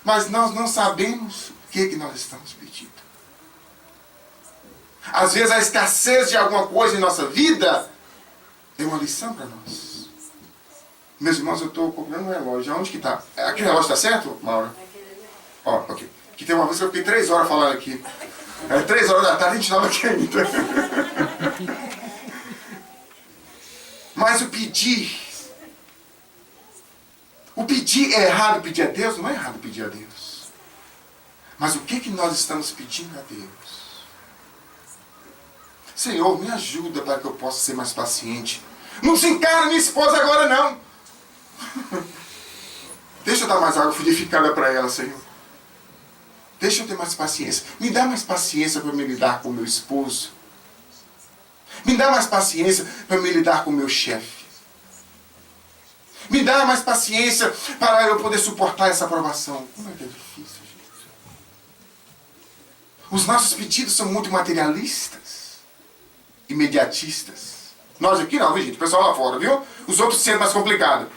mas nós não sabemos o que nós estamos pedindo. Às vezes a escassez de alguma coisa em nossa vida é uma lição para nós. Meus irmãos, eu estou procurando um relógio. Aonde que está? Aquele relógio está certo, Maura? Ó, ok. Que tem uma vez que eu fiquei 3 horas falando aqui. 3 horas da tarde a gente estava aqui ainda. Mas o pedir é errado pedir a Deus? Não é errado pedir a Deus. Mas o que nós estamos pedindo a Deus? Senhor, me ajuda para que eu possa ser mais paciente. Não se encara minha esposa agora não. Deixa eu dar mais água fluidificada para ela, Senhor. Deixa eu ter mais paciência. Me dá mais paciência para me lidar com o meu esposo. Me dá mais paciência para me lidar com o meu chefe. Me dá mais paciência para eu poder suportar essa aprovação. Como é que é difícil, gente. Os nossos pedidos são muito materialistas, imediatistas. Nós aqui não, viu, gente? O pessoal lá fora, viu? Os outros sendo mais complicados.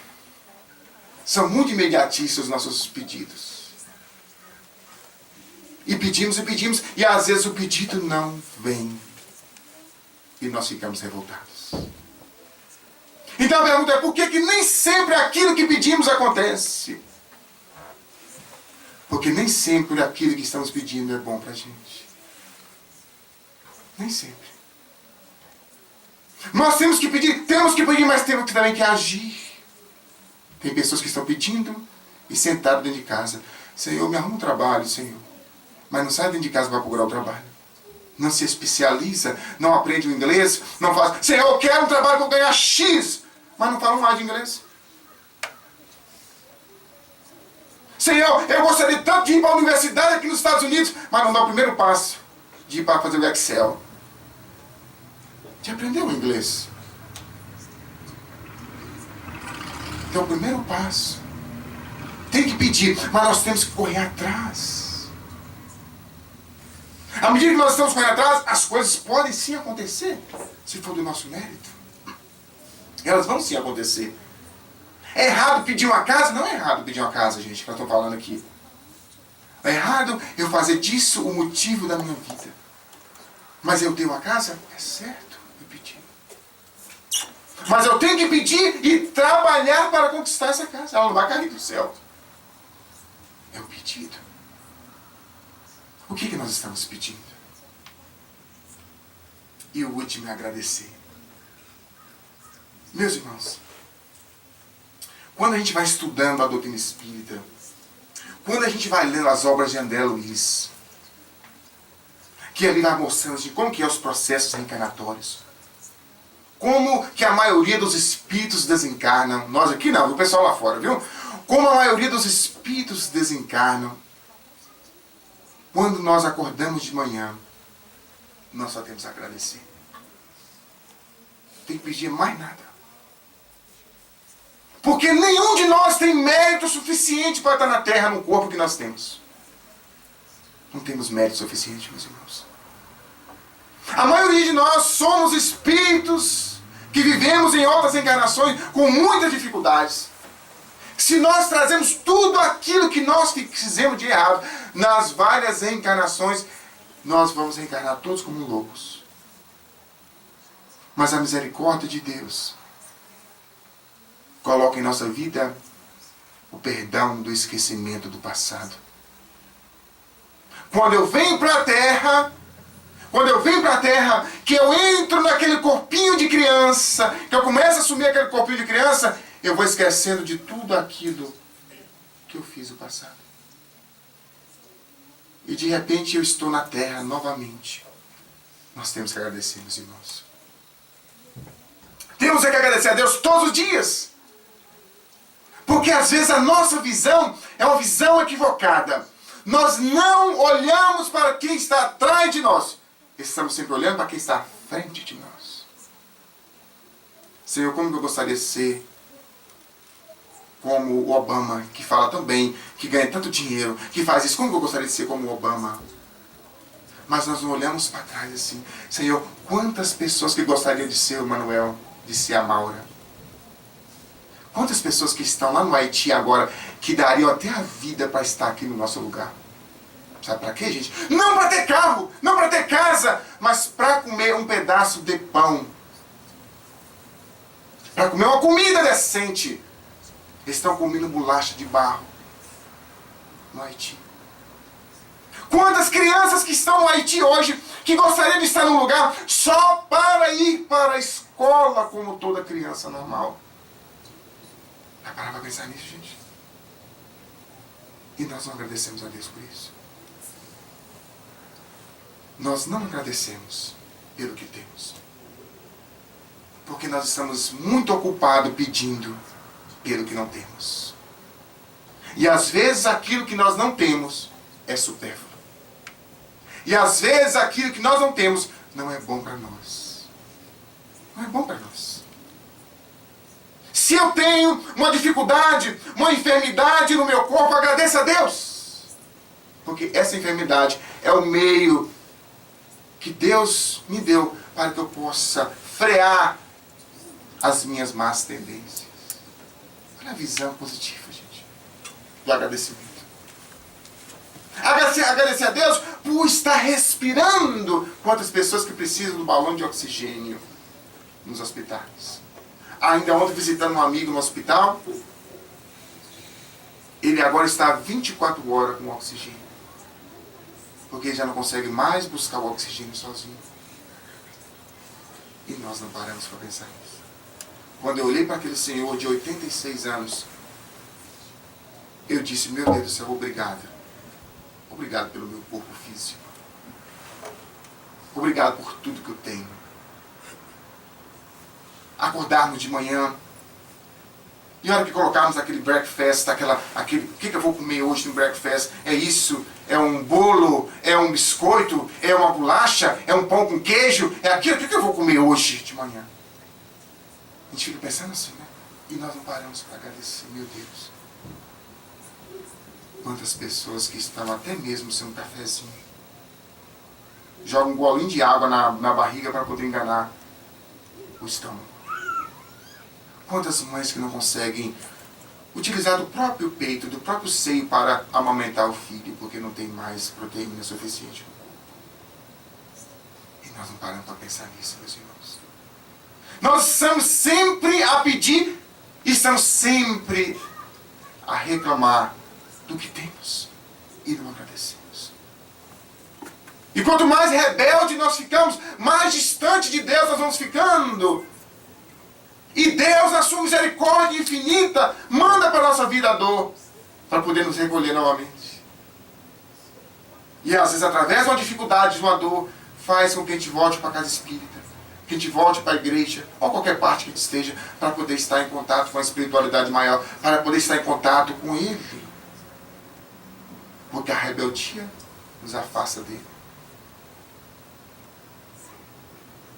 São muito imediatistas os nossos pedidos. E pedimos, e às vezes o pedido não vem. E nós ficamos revoltados. Então a pergunta é, por que nem sempre aquilo que pedimos acontece? Porque nem sempre aquilo que estamos pedindo é bom pra gente. Nem sempre. Nós temos que pedir, mas temos também que agir. Tem pessoas que estão pedindo e sentadas dentro de casa. Senhor, me arruma um trabalho, Senhor. Mas não sai dentro de casa para procurar o trabalho. Não se especializa, não aprende o inglês, não faz... Senhor, eu quero um trabalho para eu ganhar X, mas não fala mais de inglês. Senhor, eu gostaria tanto de ir para a universidade aqui nos Estados Unidos, mas não dá o primeiro passo de ir para fazer o Excel. De aprender o inglês. Então o primeiro passo. Tem que pedir, mas nós temos que correr atrás. À medida que nós estamos correndo atrás, as coisas podem sim acontecer, se for do nosso mérito. Elas vão sim acontecer. É errado pedir uma casa? Não é errado pedir uma casa, gente, que eu estou falando aqui. É errado eu fazer disso o motivo da minha vida. Mas eu tenho uma casa? É certo, eu pedi. Mas eu tenho que pedir e trabalhar para conquistar essa casa. Ela não vai cair do céu. É o pedido. O que nós estamos pedindo? E o último é agradecer. Meus irmãos, quando a gente vai estudando a doutrina espírita, quando a gente vai lendo as obras de André Luiz, que ali vai mostrando assim, como que é os processos reencarnatórios, como que a maioria dos espíritos desencarnam, nós aqui não, o pessoal lá fora, viu? Como a maioria dos espíritos desencarnam. Quando nós acordamos de manhã, nós só temos a agradecer. Tem que pedir mais nada. Porque nenhum de nós tem mérito suficiente para estar na terra, no corpo que nós temos. Não temos mérito suficiente, meus irmãos. A maioria de nós somos espíritos que vivemos em outras encarnações com muitas dificuldades. Se nós trazemos tudo aquilo que nós fizemos de errado nas várias reencarnações, nós vamos reencarnar todos como loucos. Mas a misericórdia de Deus coloca em nossa vida o perdão do esquecimento do passado. Quando eu venho para a terra, que eu entro naquele corpinho de criança, que eu começo a assumir aquele corpinho de criança, eu vou esquecendo de tudo aquilo que eu fiz no passado. E de repente eu estou na terra novamente. Nós temos que agradecer, meus irmãos. Temos que agradecer a Deus todos os dias. Porque às vezes a nossa visão é uma visão equivocada. Nós não olhamos para quem está atrás de nós. Estamos sempre olhando para quem está à frente de nós. Senhor, como eu gostaria de ser como o Obama, que fala tão bem, que ganha tanto dinheiro, que faz isso. Como eu gostaria de ser como o Obama? Mas nós não olhamos para trás assim. Senhor, quantas pessoas que gostariam de ser o Manuel, de ser a Maura? Quantas pessoas que estão lá no Haiti agora, que dariam até a vida para estar aqui no nosso lugar? Sabe para quê, gente? Não para ter carro, não para ter casa, mas para comer um pedaço de pão. Para comer uma comida decente. Eles estão comendo bolacha de barro no Haiti. Quantas crianças que estão no Haiti hoje, que gostariam de estar num lugar só para ir para a escola, como toda criança normal? Já parar para pensar nisso, gente? E nós não agradecemos a Deus por isso. Nós não agradecemos pelo que temos. Porque nós estamos muito ocupados pedindo pelo que não temos. E às vezes aquilo que nós não temos é supérfluo. E às vezes aquilo que nós não temos não é bom para nós. Não é bom para nós. Se eu tenho uma dificuldade, uma enfermidade no meu corpo, agradeça a Deus. Porque essa enfermidade é o meio que Deus me deu para que eu possa frear as minhas más tendências. Olha a visão positiva, gente, do agradecimento. Agradecer a Deus por estar respirando. Quantas pessoas que precisam do balão de oxigênio nos hospitais. Ainda ontem visitando um amigo no hospital, ele agora está 24 horas com oxigênio. Porque ele já não consegue mais buscar o oxigênio sozinho. E nós não paramos para pensar nisso. Quando eu olhei para aquele senhor de 86 anos, eu disse, meu Deus do céu, obrigado. Obrigado pelo meu corpo físico. Obrigado por tudo que eu tenho. Acordarmos de manhã, e a hora que colocarmos aquele breakfast, o que eu vou comer hoje no breakfast? É isso? É um bolo? É um biscoito? É uma bolacha? É um pão com queijo? É aquilo? O que eu vou comer hoje de manhã? A gente fica pensando assim, né? E nós não paramos para agradecer, meu Deus. Quantas pessoas que estão até mesmo sem um cafezinho. Jogam um golinho de água na barriga para poder enganar o estômago. Quantas mães que não conseguem utilizar do próprio peito, do próprio seio para amamentar o filho, porque não tem mais proteína suficiente. E nós não paramos para pensar nisso, meus irmãos. Nós estamos sempre a pedir, e estamos sempre a reclamar do que temos e não agradecemos. E quanto mais rebelde nós ficamos, mais distante de Deus nós vamos ficando. E Deus, na sua misericórdia infinita, manda para a nossa vida a dor, para poder nos recolher novamente. E às vezes, através de uma dificuldade, de uma dor, faz com que a gente volte para a casa espírita, que a gente volte para a igreja, ou qualquer parte que a gente esteja, para poder estar em contato com a espiritualidade maior, para poder estar em contato com Ele. Porque a rebeldia nos afasta dele.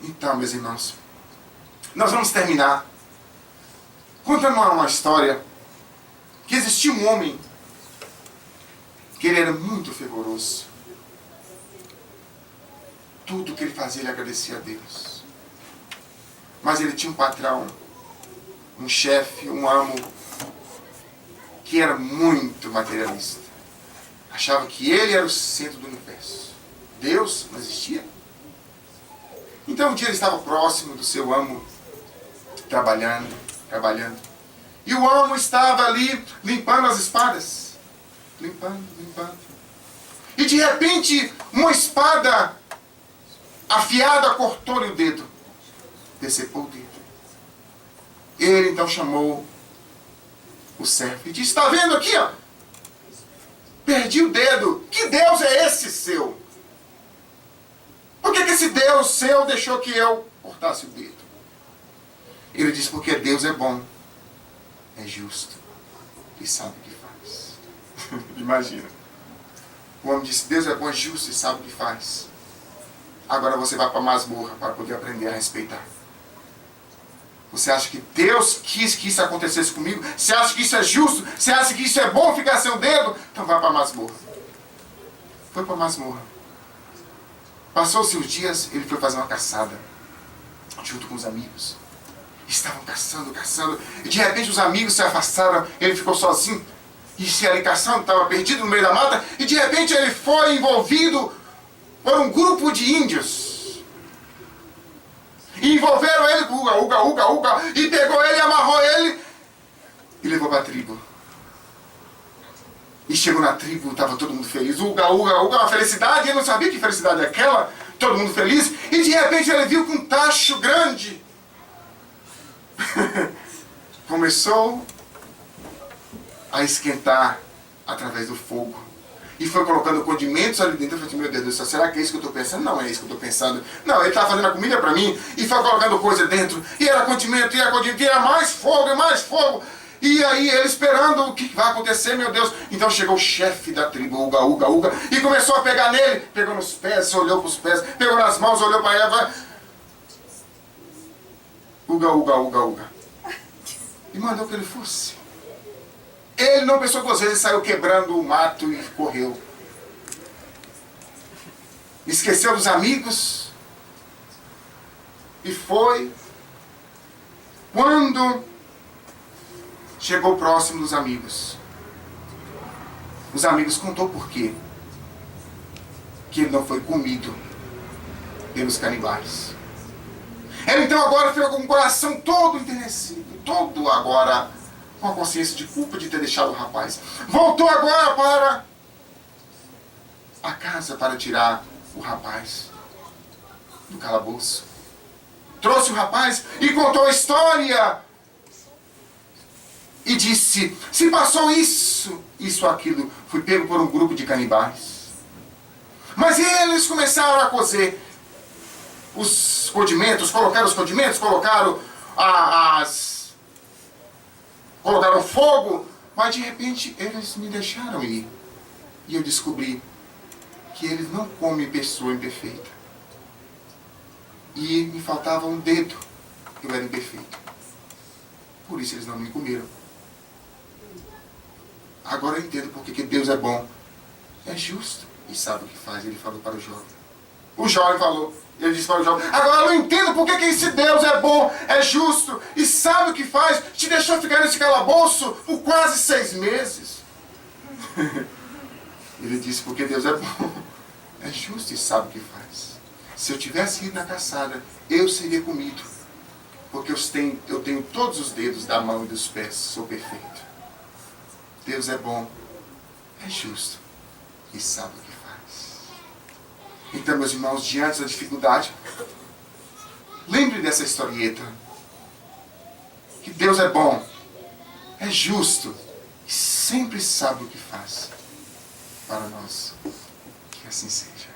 Então, meus irmãos, nós vamos terminar contando uma história que existia um homem que ele era muito fervoroso. Tudo que ele fazia, ele agradecia a Deus. Mas ele tinha um patrão, um chefe, um amo, que era muito materialista. Achava que ele era o centro do universo. Deus não existia. Então um dia ele estava próximo do seu amo, trabalhando. E o amo estava ali limpando as espadas. Limpando. E de repente, uma espada afiada cortou-lhe o dedo. Decepou o dedo. Ele então chamou o servo e disse: está vendo aqui, ó? Perdi o dedo. Que Deus é esse seu? Por que esse Deus seu deixou que eu cortasse o dedo? Ele disse: porque Deus é bom, é justo e sabe o que faz. Imagina. O homem disse: Deus é bom, é justo e sabe o que faz. Agora você vai para a masmorra para poder aprender a respeitar. Você acha que Deus quis que isso acontecesse comigo? Você acha que isso é justo? Você acha que isso é bom ficar sem o dedo? Então vai para a masmorra. Foi para a masmorra. Passou-se os dias, ele foi fazer uma caçada. Junto com os amigos. Estavam caçando. E de repente os amigos se afastaram. Ele ficou sozinho. E se ali caçando, estava perdido no meio da mata. E de repente ele foi envolvido por um grupo de índios. E envolveram ele, uga, e pegou ele, amarrou ele e levou para a tribo. E chegou na tribo, estava todo mundo feliz, uga, uma felicidade, ele não sabia que felicidade é aquela, todo mundo feliz, e de repente ele viu que um tacho grande começou a esquentar através do fogo. E foi colocando condimentos ali dentro. Eu falei: meu Deus do céu, será que é isso que eu estou pensando? Não é isso que eu estou pensando. Não, ele estava fazendo a comida para mim e foi colocando coisa dentro. E era condimento, e era mais fogo, e mais fogo. E aí ele esperando o que vai acontecer, meu Deus. Então chegou o chefe da tribo, uga, e começou a pegar nele. Pegou nos pés, olhou para os pés, pegou nas mãos, olhou para ela. Uga. E mandou que ele fosse. Ele não pensou duas vezes, saiu quebrando o mato e correu. Esqueceu dos amigos e foi. Quando chegou próximo dos amigos, os amigos contou por quê. Que ele não foi comido pelos canibais. Ele então agora ficou com o coração todo enternecido, todo agora com a consciência de culpa de ter deixado o rapaz. Voltou agora para a casa para tirar o rapaz do calabouço. Trouxe o rapaz e contou a história. E disse: se passou isso, aquilo, fui pego por um grupo de canibais. Mas eles começaram a cozer os condimentos, colocaram colocaram fogo, mas de repente eles me deixaram ir. E eu descobri que eles não comem pessoa imperfeita. E me faltava um dedo, eu era imperfeito. Por isso eles não me comeram. Agora eu entendo porque que Deus é bom. É justo e sabe o que faz, ele falou para o jovem. O jovem falou. Ele disse para o jovem: agora eu entendo porque que esse Deus é bom, é justo e sabe o que faz. Te deixou ficar nesse calabouço por quase 6 meses. Ele disse: porque Deus é bom, é justo e sabe o que faz. Se eu tivesse ido na caçada, eu seria comido. Porque eu tenho todos os dedos da mão e dos pés, sou perfeito. Deus é bom, é justo e sabe o que faz. Então, meus irmãos, diante da dificuldade, lembre dessa historieta. Que Deus é bom, é justo e sempre sabe o que faz para nós. Que assim seja.